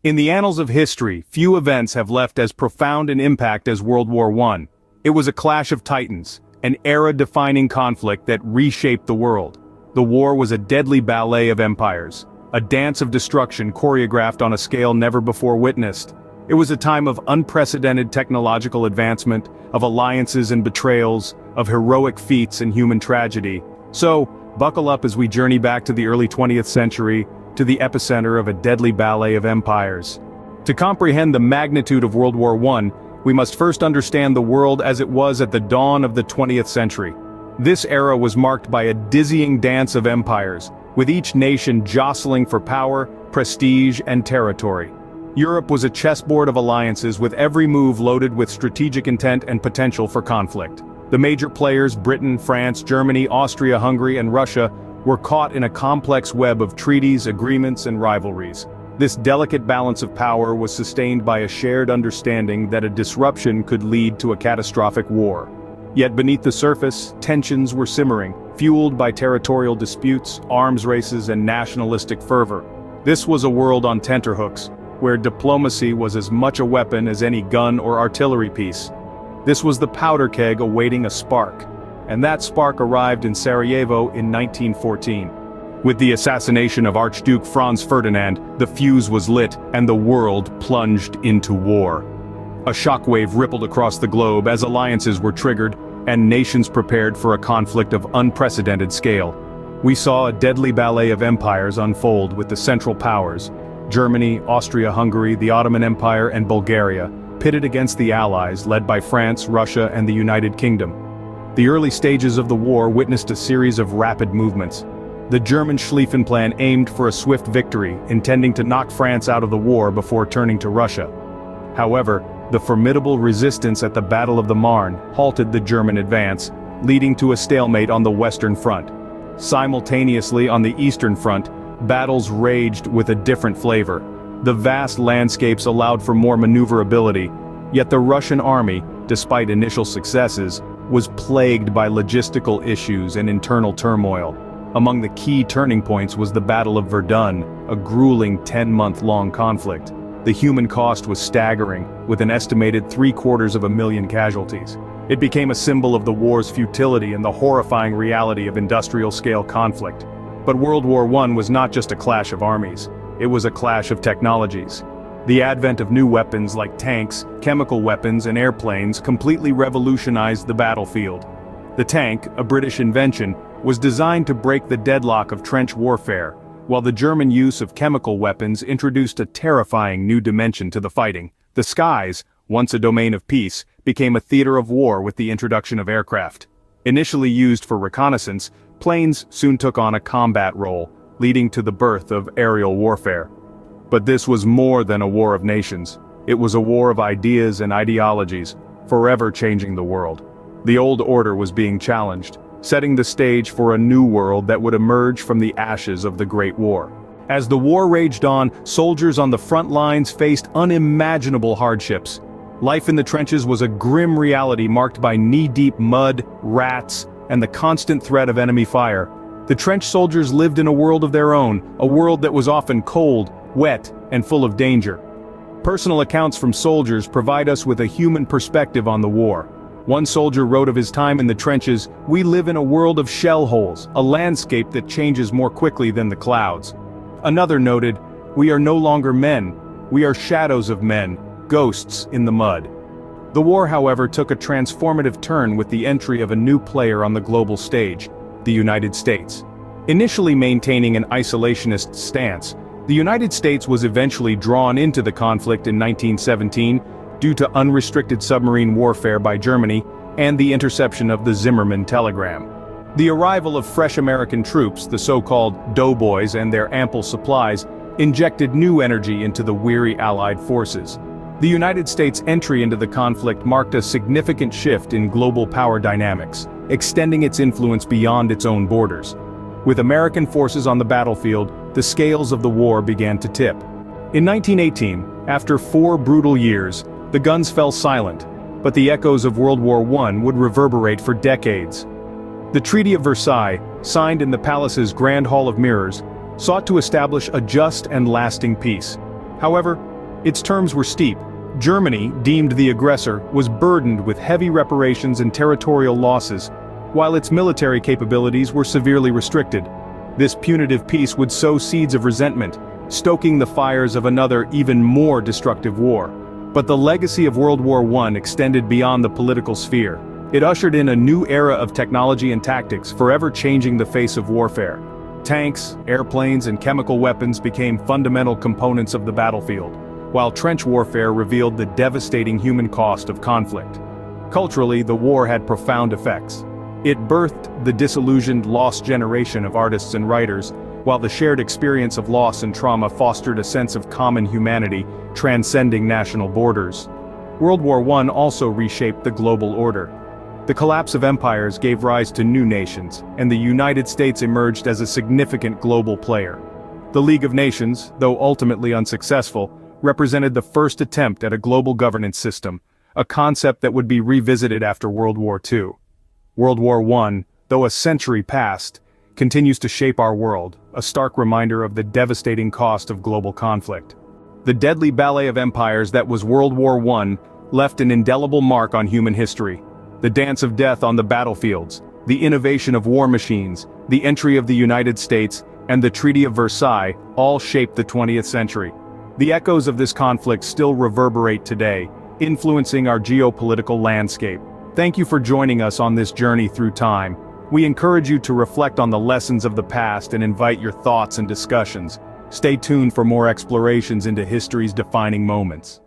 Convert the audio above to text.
In the annals of history, few events have left as profound an impact as World War I. It was a clash of titans, an era-defining conflict that reshaped the world. The war was a deadly ballet of empires, a dance of destruction choreographed on a scale never before witnessed. It was a time of unprecedented technological advancement, of alliances and betrayals, of heroic feats and human tragedy. So, buckle up as we journey back to the early 20th century, to the epicenter of a deadly ballet of empires. To comprehend the magnitude of World War I, we must first understand the world as it was at the dawn of the 20th century. This era was marked by a dizzying dance of empires, with each nation jostling for power, prestige, and territory. Europe was a chessboard of alliances with every move loaded with strategic intent and potential for conflict. The major players, Britain, France, Germany, Austria-Hungary, and Russia, were caught in a complex web of treaties, agreements, and rivalries. This delicate balance of power was sustained by a shared understanding that a disruption could lead to a catastrophic war. Yet beneath the surface, tensions were simmering, fueled by territorial disputes, arms races, and nationalistic fervor. This was a world on tenterhooks, where diplomacy was as much a weapon as any gun or artillery piece. This was the powder keg awaiting a spark. And that spark arrived in Sarajevo in 1914. With the assassination of Archduke Franz Ferdinand, the fuse was lit and the world plunged into war. A shockwave rippled across the globe as alliances were triggered and nations prepared for a conflict of unprecedented scale. We saw a deadly ballet of empires unfold with the Central Powers, Germany, Austria-Hungary, the Ottoman Empire, and Bulgaria, pitted against the Allies led by France, Russia, and the United Kingdom. The early stages of the war witnessed a series of rapid movements. The German Schlieffen Plan aimed for a swift victory, intending to knock France out of the war before turning to Russia. However, the formidable resistance at the Battle of the Marne halted the German advance, leading to a stalemate on the Western Front. Simultaneously on the Eastern Front, battles raged with a different flavor. The vast landscapes allowed for more maneuverability, yet the Russian army, despite initial successes, was plagued by logistical issues and internal turmoil. Among the key turning points was the Battle of Verdun, a grueling 10-month-long conflict. The human cost was staggering, with an estimated 750,000 casualties. It became a symbol of the war's futility and the horrifying reality of industrial-scale conflict. But World War I was not just a clash of armies. It was a clash of technologies. The advent of new weapons like tanks, chemical weapons, and airplanes completely revolutionized the battlefield. The tank, a British invention, was designed to break the deadlock of trench warfare, while the German use of chemical weapons introduced a terrifying new dimension to the fighting. The skies, once a domain of peace, became a theater of war with the introduction of aircraft. Initially used for reconnaissance, planes soon took on a combat role, leading to the birth of aerial warfare. But this was more than a war of nations. It was a war of ideas and ideologies, forever changing the world. The old order was being challenged, setting the stage for a new world that would emerge from the ashes of the Great War. As the war raged on, soldiers on the front lines faced unimaginable hardships. Life in the trenches was a grim reality marked by knee-deep mud, rats, and the constant threat of enemy fire. The trench soldiers lived in a world of their own, a world that was often cold, wet, and full of danger. Personal accounts from soldiers provide us with a human perspective on the war. One soldier wrote of his time in the trenches, "We live in a world of shell holes, a landscape that changes more quickly than the clouds." Another noted, "We are no longer men. We are shadows of men, ghosts in the mud." The war, however, took a transformative turn with the entry of a new player on the global stage, the United States. Initially maintaining an isolationist stance, the United States was eventually drawn into the conflict in 1917 due to unrestricted submarine warfare by Germany and the interception of the Zimmermann telegram. The arrival of fresh American troops, the so-called doughboys, and their ample supplies, injected new energy into the weary Allied forces. The United States' entry into the conflict marked a significant shift in global power dynamics, extending its influence beyond its own borders. With American forces on the battlefield, the scales of the war began to tip. In 1918, after 4 brutal years, the guns fell silent, but the echoes of World War I would reverberate for decades. The Treaty of Versailles, signed in the palace's Grand Hall of Mirrors, sought to establish a just and lasting peace. However, Its terms were steep. Germany, deemed the aggressor, was burdened with heavy reparations and territorial losses, while its military capabilities were severely restricted. This punitive peace would sow seeds of resentment, stoking the fires of another, even more destructive war. But the legacy of World War I extended beyond the political sphere. It ushered in a new era of technology and tactics, forever changing the face of warfare. Tanks, airplanes, and chemical weapons became fundamental components of the battlefield, while trench warfare revealed the devastating human cost of conflict. Culturally, the war had profound effects. It birthed the disillusioned, lost generation of artists and writers, while the shared experience of loss and trauma fostered a sense of common humanity, transcending national borders. World War I also reshaped the global order. The collapse of empires gave rise to new nations, and the United States emerged as a significant global player. The League of Nations, though ultimately unsuccessful, represented the first attempt at a global governance system, a concept that would be revisited after World War II. World War I, though a century past, continues to shape our world, a stark reminder of the devastating cost of global conflict. The deadly ballet of empires that was World War I left an indelible mark on human history. The dance of death on the battlefields, the innovation of war machines, the entry of the United States, and the Treaty of Versailles all shaped the 20th century. The echoes of this conflict still reverberate today, influencing our geopolitical landscape. Thank you for joining us on this journey through time. We encourage you to reflect on the lessons of the past and invite your thoughts and discussions. Stay tuned for more explorations into history's defining moments.